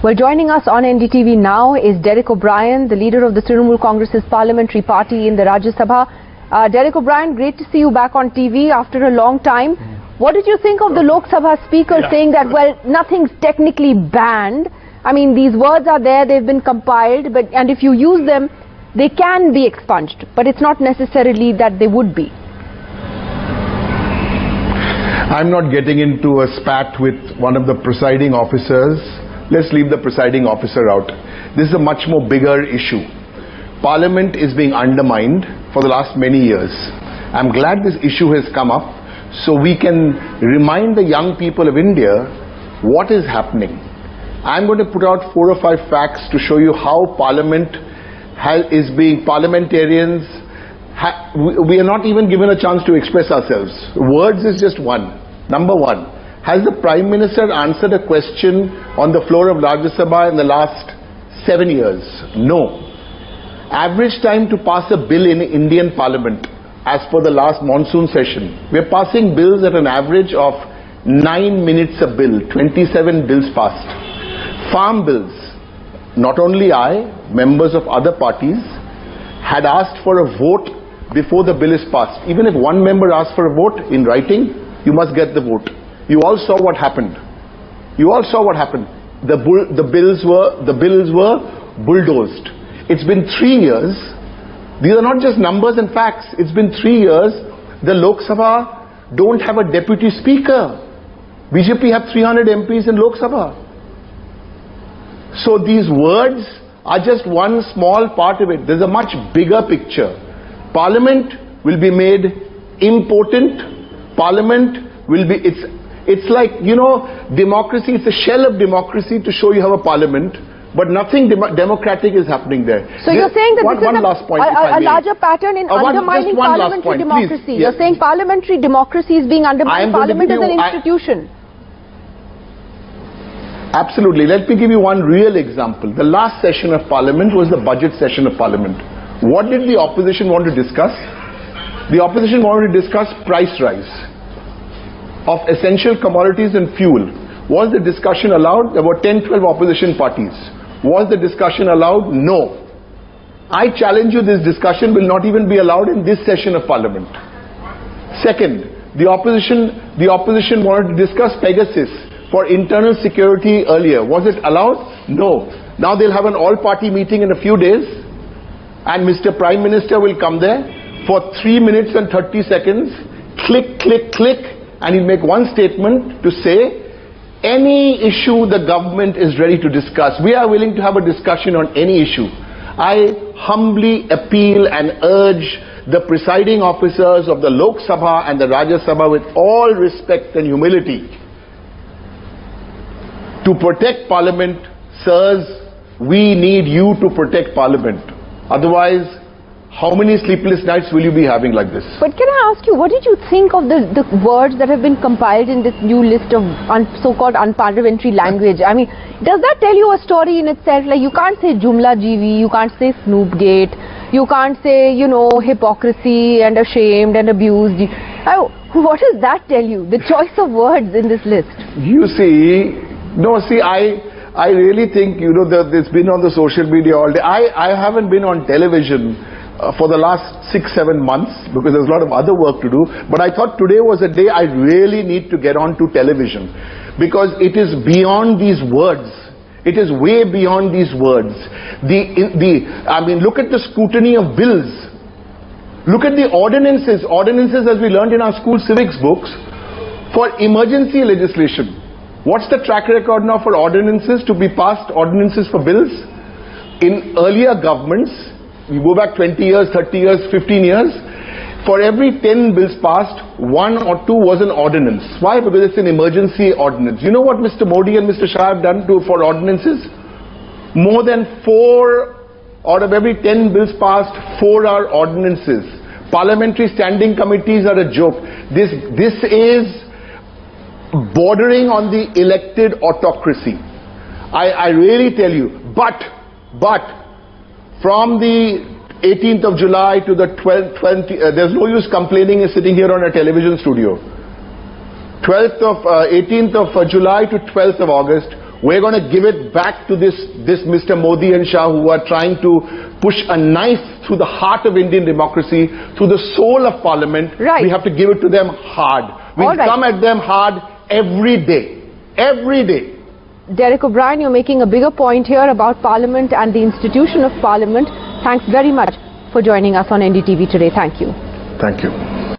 Well, joining us on NDTV now is Derek O'Brien, the leader of the Trinamool Congress's parliamentary party in the Rajya Sabha. Derek O'Brien, great to see you back on TV after a long time. What did you think of the Lok Sabha speaker saying that, well, nothing's technically banned? I mean, these words are there, they've been compiled, and if you use them, they can be expunged, but it's not necessarily that they would be. I'm not getting into a spat with one of the presiding officers. Let's leave the presiding officer out. This is a much more bigger issue. Parliament is being undermined for the last many years. I'm glad this issue has come up so we can remind the young people of India what is happening. I'm going to put out 4 or 5 facts to show you how Parliament is being, parliamentarians, we are not even given a chance to express ourselves. Words is just one. Number one, has the Prime Minister answered a question on the floor of Rajya Sabha in the last 7 years? No. Average time to pass a bill in Indian Parliament, as per the last monsoon session, we are passing bills at an average of 9 minutes a bill, 27 bills passed. Farm bills, not only I, members of other parties, had asked for a vote before the bill is passed. Even if one member asks for a vote in writing, you must get the vote. You all saw what happened. You all saw what happened. The bills were bulldozed. It's been 3 years. These are not just numbers and facts. It's been 3 years. The Lok Sabha don't have a deputy speaker. BJP have 300 MPs in Lok Sabha. So these words are just one small part of it. There's a much bigger picture. Parliament will be made impotent. Parliament will be, it's like, you know, democracy, it's a shell of democracy to show you have a parliament, but nothing democratic is happening there. So you're saying that this is a larger pattern in undermining parliamentary democracy. Please, yes. You're saying parliamentary democracy is being undermined, Parliament as an institution. Absolutely. Let me give you one real example. The last session of Parliament was the budget session of Parliament. What did the opposition want to discuss? The opposition wanted to discuss price rise of essential commodities and fuel. Was the discussion allowed? There were 10-12 opposition parties. Was the discussion allowed? No. I challenge you, this discussion will not even be allowed in this session of Parliament. Second, the opposition wanted to discuss Pegasus for internal security earlier. Was it allowed? No. Now they'll have an all-party meeting in a few days, and Mr. Prime Minister will come there for 3 minutes and 30 seconds, click, click, click, and he'll make one statement to say, any issue the government is ready to discuss. We are willing to have a discussion on any issue. I humbly appeal and urge the presiding officers of the Lok Sabha and the Rajya Sabha, with all respect and humility, to protect Parliament. Sirs, we need you to protect Parliament. Otherwise, how many sleepless nights will you be having like this? But can I ask you, what did you think of the words that have been compiled in this new list of so-called unparliamentary language? I mean, does that tell you a story in itself? Like, you can't say Jumla Jivi, you can't say Snoopgate, you can't say, you know, hypocrisy and ashamed and abused. What does that tell you, the choice of words in this list? You see, I really think, you know, that it's been on the social media all day. I haven't been on television for the last 6-7 months because there's a lot of other work to do, but I thought today was a day I really need to get on to television, because it is beyond these words. It is way beyond these words. I mean, look at the scrutiny of bills. Look at the ordinances. Ordinances, as we learned in our school civics books, for emergency legislation. What's the track record now for ordinances to be passed, ordinances for bills? In earlier governments, you go back 20 years, 30 years, 15 years, for every 10 bills passed, 1 or 2 was an ordinance. Why? Because it's an emergency ordinance. You know what Mr. Modi and Mr. Shah have done for ordinances? More than 4 out of every 10 bills passed, 4 are ordinances. Parliamentary standing committees are a joke. This is bordering on the elected autocracy. I really tell you, but from the 18th of July to the 12th, there's no use complaining and sitting here on a television studio. 18th of July to 12th of August, We're going to give it back to this Mr. Modi and Shah, who are trying to push a knife through the heart of Indian democracy, through the soul of Parliament. Right. We have to give it to them hard. We'll come at them hard every day. Every day. Derek O'Brien, you're making a bigger point here about Parliament and the institution of Parliament. Thanks very much for joining us on NDTV today. Thank you. Thank you.